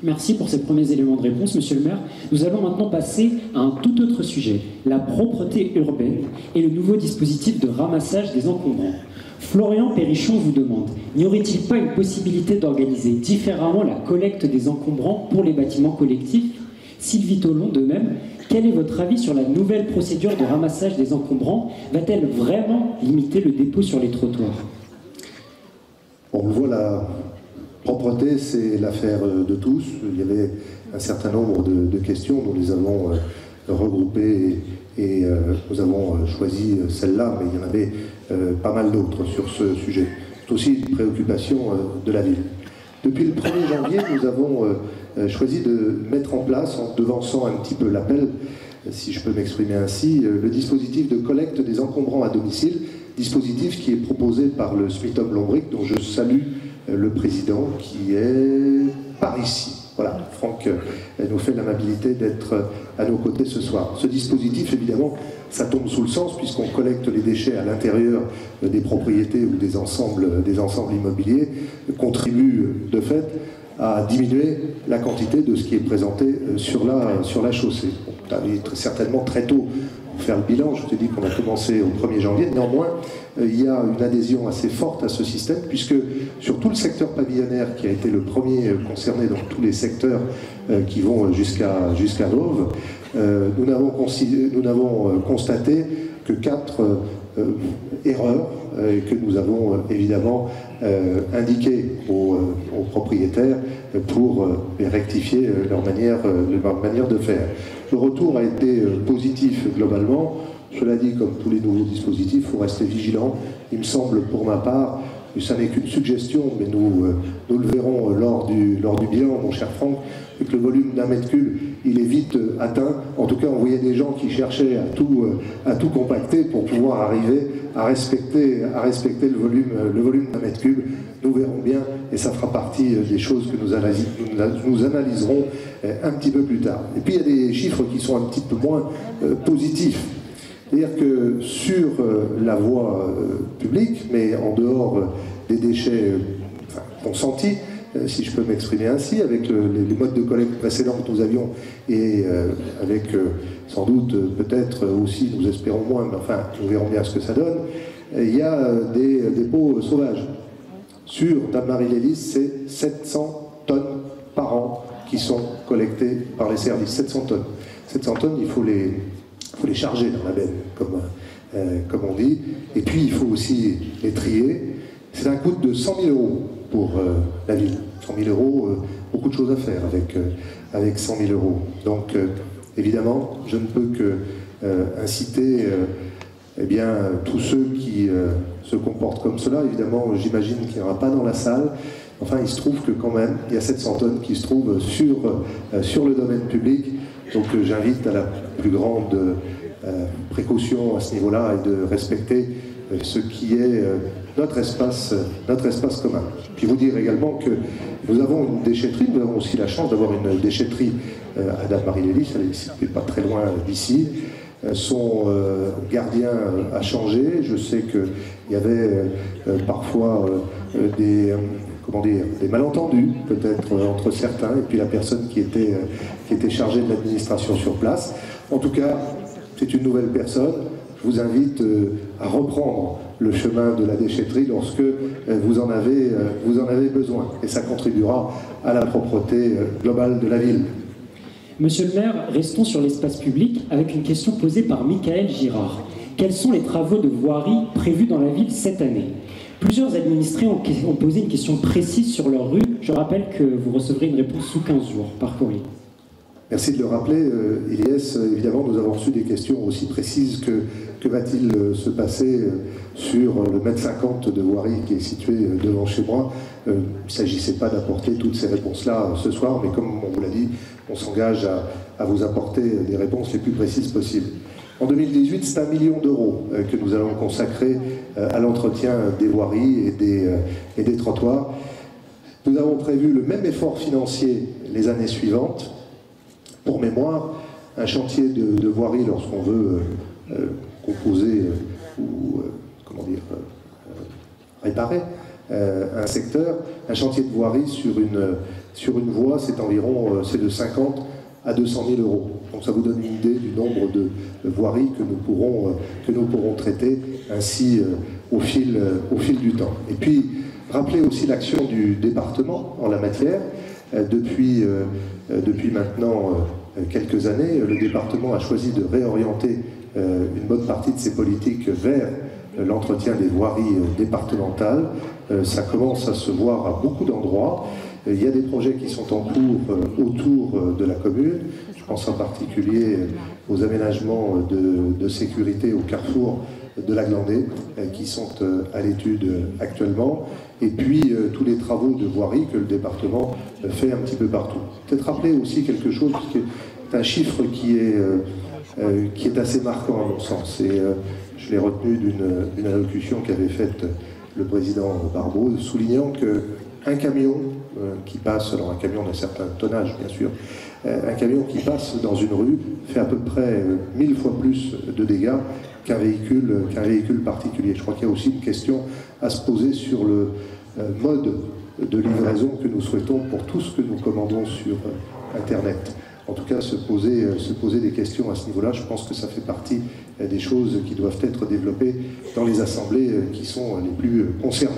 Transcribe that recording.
Merci pour ces premiers éléments de réponse, Monsieur le maire. Nous allons maintenant passer à un tout autre sujet, la propreté urbaine et le nouveau dispositif de ramassage des encombrants. Florian Perrichon vous demande, n'y aurait-il pas une possibilité d'organiser différemment la collecte des encombrants pour les bâtiments collectifs? Sylvie Tolon, de même, quel est votre avis sur la nouvelle procédure de ramassage des encombrants? Va-t-elle vraiment limiter le dépôt sur les trottoirs? On le voit, la propreté, c'est l'affaire de tous. Il y avait un certain nombre de questions, nous les avons regroupées et nous avons choisi celle-là, mais il y en avait pas mal d'autres sur ce sujet. C'est aussi une préoccupation de la ville. Depuis le 1er janvier, nous avons choisi de mettre en place, en devançant un petit peu l'appel, si je peux m'exprimer ainsi, le dispositif de collecte des encombrants à domicile, dispositif qui est proposé par le SMITOM Lombric, dont je salue le président qui est par ici. Voilà, Franck nous fait l'amabilité d'être à nos côtés ce soir. Ce dispositif, évidemment, ça tombe sous le sens puisqu'on collecte les déchets à l'intérieur des propriétés ou des ensembles immobiliers, contribue de fait à diminuer la quantité de ce qui est présenté sur la chaussée. On a certainement très tôt pour faire le bilan, je vous ai dit qu'on a commencé au 1er janvier, néanmoins il y a une adhésion assez forte à ce système puisque sur tout le secteur pavillonnaire qui a été le premier concerné dans tous les secteurs qui vont jusqu'à Dauve, nous n'avons constaté que 4 erreurs que nous avons évidemment indiquées aux propriétaires pour rectifier leur manière de faire. Le retour a été positif globalement. Cela dit, comme tous les nouveaux dispositifs, il faut rester vigilant. Il me semble pour ma part, et ça n'est qu'une suggestion, mais nous le verrons lors du bilan, mon cher Franck, que le volume d'1 mètre cube, il est vite atteint. En tout cas, on voyait des gens qui cherchaient à tout compacter pour pouvoir arriver à respecter le volume d'1 mètre cube. Nous verrons bien, et ça fera partie des choses que nous analyserons un petit peu plus tard. Et puis, il y a des chiffres qui sont un petit peu moins positifs. C'est-à-dire que sur la voie publique, mais en dehors des déchets consentis, si je peux m'exprimer ainsi, avec les modes de collecte précédents que nous avions, et avec sans doute peut-être aussi, nous espérons moins, mais enfin, nous verrons bien ce que ça donne, il y a des dépôts sauvages. Sur Dame-Marie-les-Lys, c'est 700 tonnes par an qui sont collectées par les services. 700 tonnes. 700 tonnes, il faut les charger dans la benne, comme on dit. Et puis, il faut aussi les trier. C'est un coût de 100 000 € pour la ville. 100 000 €, beaucoup de choses à faire avec 100 000 €. Donc, évidemment, je ne peux que inciter eh bien, tous ceux qui se comportent comme cela. Évidemment, j'imagine qu'il n'y en aura pas dans la salle. Enfin, il se trouve que quand même, il y a 700 tonnes qui se trouvent sur le domaine public. Donc j'invite à la plus grande précaution à ce niveau-là et de respecter ce qui est notre espace commun. Puis vous dire également que nous avons une déchetterie, nous avons aussi la chance d'avoir une déchetterie à Dame-Marie-les-Lys, elle n'est pas très loin d'ici. Son gardien a changé. Je sais qu'il y avait parfois des malentendus peut-être entre certains et puis la personne qui était chargée de l'administration sur place. En tout cas, c'est une nouvelle personne. Je vous invite à reprendre le chemin de la déchetterie lorsque vous en avez besoin. Et ça contribuera à la propreté globale de la ville. Monsieur le maire, restons sur l'espace public avec une question posée par Michael Girard. Quels sont les travaux de voirie prévus dans la ville cette année? Plusieurs administrés ont posé une question précise sur leur rue. Je rappelle que vous recevrez une réponse sous 15 jours par courrier. Merci de le rappeler, Ilyes. Évidemment, nous avons reçu des questions aussi précises que va-t-il se passer sur le mètre 50 de voirie qui est situé devant chez moi. Il ne s'agissait pas d'apporter toutes ces réponses-là ce soir, mais comme on vous l'a dit, on s'engage à vous apporter des réponses les plus précises possibles. En 2018, c'est 1 million € que nous allons consacrer à l'entretien des voiries et des trottoirs. Nous avons prévu le même effort financier les années suivantes. Pour mémoire, un chantier de voirie, lorsqu'on veut composer ou réparer un secteur. Un chantier de voirie sur une voie, c'est de 50 à 200 000 euros. Donc ça vous donne une idée du nombre de voiries que nous pourrons traiter ainsi au fil du temps. Et puis, rappelez aussi l'action du département en la matière. Depuis maintenant quelques années, le département a choisi de réorienter une bonne partie de ses politiques vers l'entretien des voiries départementales. Ça commence à se voir à beaucoup d'endroits. Il y a des projets qui sont en cours autour de la commune. Je pense en particulier aux aménagements de sécurité au carrefour de la Glandée qui sont à l'étude actuellement. Et puis tous les travaux de voirie que le département fait un petit peu partout. Peut-être rappeler aussi quelque chose, qui est un chiffre qui est assez marquant à mon sens. Et je l'ai retenu d'une allocution qu'avait faite le président Barbeau, soulignant qu'un camion qui passe, alors un camion d'un certain tonnage bien sûr, un camion qui passe dans une rue fait à peu près 1000 fois plus de dégâts qu'un véhicule particulier. Je crois qu'il y a aussi une question à se poser sur le mode de livraison que nous souhaitons pour tout ce que nous commandons sur Internet. En tout cas, se poser des questions à ce niveau-là, je pense que ça fait partie des choses qui doivent être développées dans les assemblées qui sont les plus concernées.